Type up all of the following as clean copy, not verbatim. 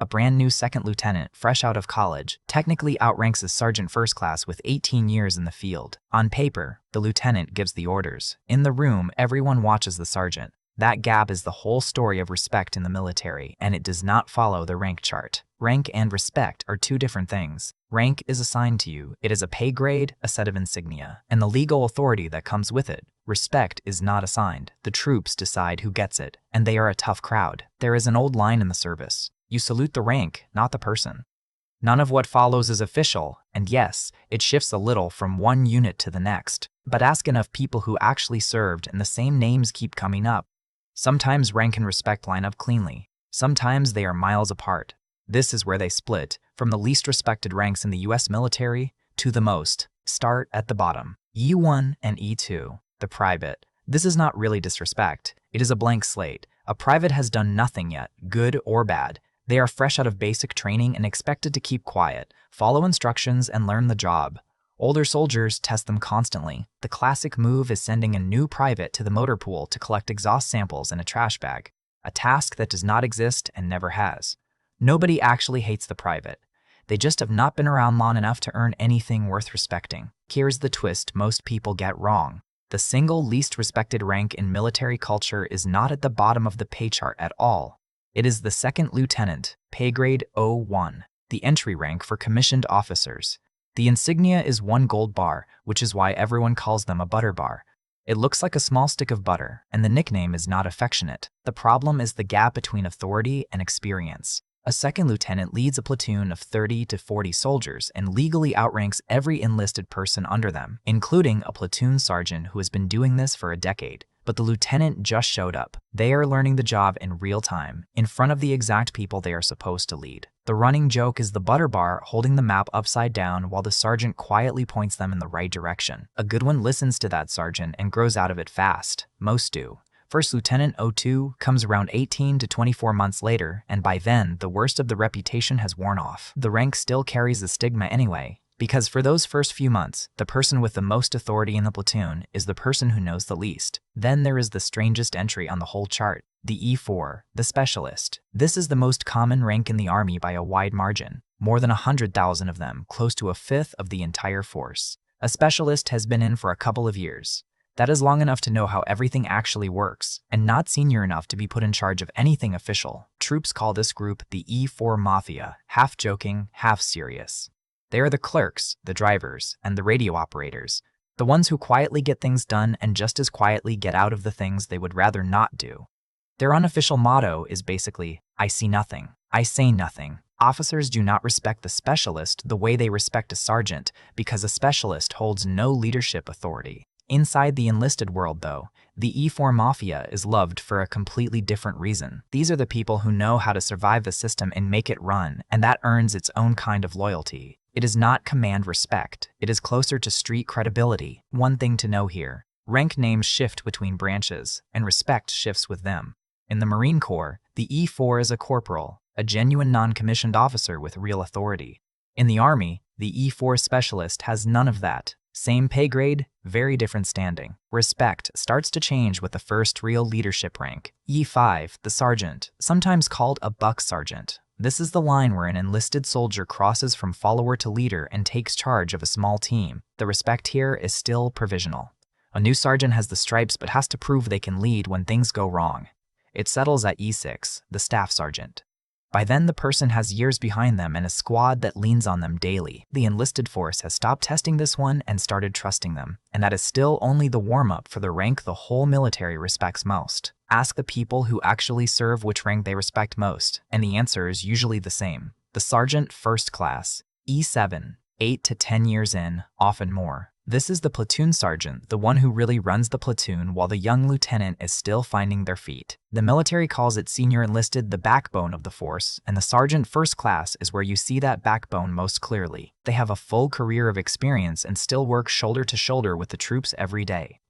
A brand new second lieutenant, fresh out of college, technically outranks a sergeant first class with 18 years in the field. On paper, the lieutenant gives the orders. In the room, everyone watches the sergeant. That gap is the whole story of respect in the military, and it does not follow the rank chart. Rank and respect are two different things. Rank is assigned to you. It is a pay grade, a set of insignia, and the legal authority that comes with it. Respect is not assigned. The troops decide who gets it, and they are a tough crowd. There is an old line in the service. You salute the rank, not the person. None of what follows is official, and yes, it shifts a little from one unit to the next. But ask enough people who actually served and the same names keep coming up. Sometimes rank and respect line up cleanly. Sometimes they are miles apart. This is where they split, from the least respected ranks in the US military to the most. Start at the bottom. E1 and E2, the private. This is not really disrespect. It is a blank slate. A private has done nothing yet, good or bad. They are fresh out of basic training and expected to keep quiet, follow instructions, and learn the job. Older soldiers test them constantly. The classic move is sending a new private to the motor pool to collect exhaust samples in a trash bag, a task that does not exist and never has. Nobody actually hates the private. They just have not been around long enough to earn anything worth respecting. Here's the twist most people get wrong. The single least respected rank in military culture is not at the bottom of the pay chart at all. It is the second lieutenant, pay grade 01, the entry rank for commissioned officers. The insignia is 1 gold bar, which is why everyone calls them a butter bar. It looks like a small stick of butter, and the nickname is not affectionate. The problem is the gap between authority and experience. A second lieutenant leads a platoon of 30 to 40 soldiers and legally outranks every enlisted person under them, including a platoon sergeant who has been doing this for a decade. But the lieutenant just showed up. They are learning the job in real time, in front of the exact people they are supposed to lead. The running joke is the butter bar holding the map upside down while the sergeant quietly points them in the right direction. A good one listens to that sergeant and grows out of it fast. Most do. First Lieutenant 02 comes around 18 to 24 months later, and by then, the worst of the reputation has worn off. The rank still carries the stigma anyway, because for those first few months, the person with the most authority in the platoon is the person who knows the least. Then there is the strangest entry on the whole chart, the E4, the specialist. This is the most common rank in the Army by a wide margin, more than 100,000 of them, close to a fifth of the entire force. A specialist has been in for a couple of years. That is long enough to know how everything actually works, and not senior enough to be put in charge of anything official. Troops call this group the E4 mafia, half joking, half serious. They are the clerks, the drivers, and the radio operators, the ones who quietly get things done and just as quietly get out of the things they would rather not do. Their unofficial motto is basically, I see nothing, I say nothing. Officers do not respect the specialist the way they respect a sergeant because a specialist holds no leadership authority. Inside the enlisted world, though, the E4 mafia is loved for a completely different reason. These are the people who know how to survive the system and make it run, and that earns its own kind of loyalty. It is not command respect. It is closer to street credibility. One thing to know here, rank names shift between branches, and respect shifts with them. In the Marine Corps, the E4 is a corporal, a genuine non-commissioned officer with real authority. In the Army, the E4 specialist has none of that. Same pay grade, very different standing. Respect starts to change with the first real leadership rank. E5, the sergeant, sometimes called a buck sergeant. This is the line where an enlisted soldier crosses from follower to leader and takes charge of a small team. The respect here is still provisional. A new sergeant has the stripes but has to prove they can lead when things go wrong. It settles at E6, the staff sergeant. By then, the person has years behind them and a squad that leans on them daily. The enlisted force has stopped testing this one and started trusting them, and that is still only the warm-up for the rank the whole military respects most. Ask the people who actually serve which rank they respect most, and the answer is usually the same. The sergeant first class, E7, 8 to 10 years in, often more. This is the platoon sergeant, the one who really runs the platoon while the young lieutenant is still finding their feet. The military calls it senior enlisted the backbone of the force, and the sergeant first class is where you see that backbone most clearly. They have a full career of experience and still work shoulder to shoulder with the troops every day.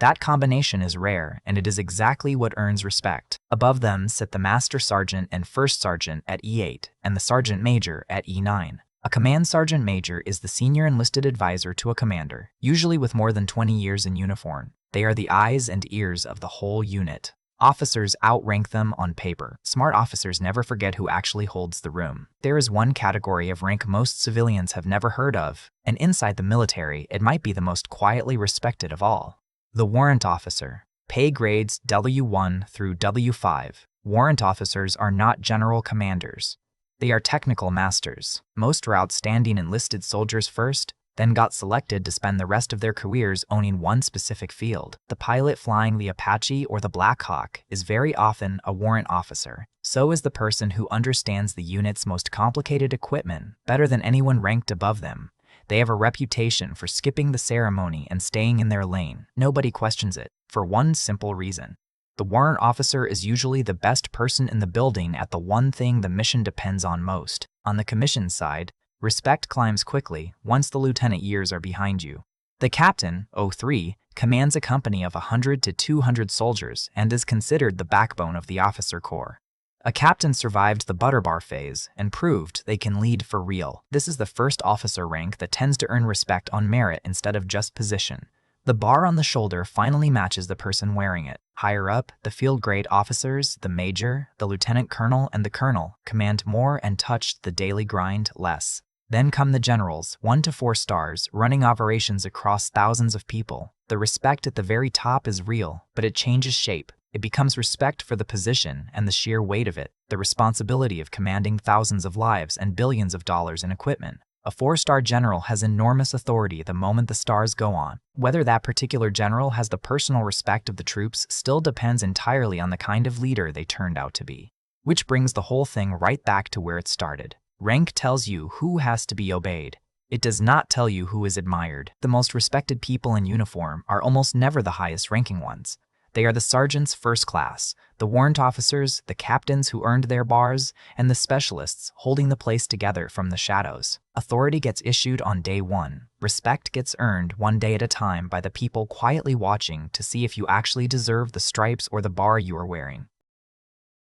That combination is rare, and it is exactly what earns respect. Above them sit the master sergeant and first sergeant at E8, and the sergeant major at E9. A command sergeant major is the senior enlisted advisor to a commander, usually with more than 20 years in uniform. They are the eyes and ears of the whole unit. Officers outrank them on paper. Smart officers never forget who actually holds the room. There is one category of rank most civilians have never heard of, and inside the military, it might be the most quietly respected of all. The warrant officer. Pay grades W1 through W5. Warrant officers are not general commanders. They are technical masters. Most were outstanding enlisted soldiers first, then got selected to spend the rest of their careers owning one specific field. The pilot flying the Apache or the Black Hawk is very often a warrant officer. So is the person who understands the unit's most complicated equipment better than anyone ranked above them. They have a reputation for skipping the ceremony and staying in their lane. Nobody questions it, for one simple reason. The warrant officer is usually the best person in the building at the one thing the mission depends on most. On the commission side, respect climbs quickly once the lieutenant years are behind you. The captain, 03, commands a company of 100 to 200 soldiers and is considered the backbone of the officer corps. A captain survived the butter bar phase and proved they can lead for real. This is the first officer rank that tends to earn respect on merit instead of just position. The bar on the shoulder finally matches the person wearing it. Higher up, the field grade officers, the major, the lieutenant colonel, and the colonel command more and touch the daily grind less. Then come the generals, 1 to 4 stars, running operations across thousands of people. The respect at the very top is real, but it changes shape. It becomes respect for the position and the sheer weight of it, the responsibility of commanding thousands of lives and billions of dollars in equipment. A 4-star general has enormous authority the moment the stars go on. Whether that particular general has the personal respect of the troops still depends entirely on the kind of leader they turned out to be. Which brings the whole thing right back to where it started. Rank tells you who has to be obeyed. It does not tell you who is admired. The most respected people in uniform are almost never the highest ranking ones. They are the sergeants first class, the warrant officers, the captains who earned their bars, and the specialists holding the place together from the shadows. Authority gets issued on day one. Respect gets earned one day at a time by the people quietly watching to see if you actually deserve the stripes or the bar you are wearing.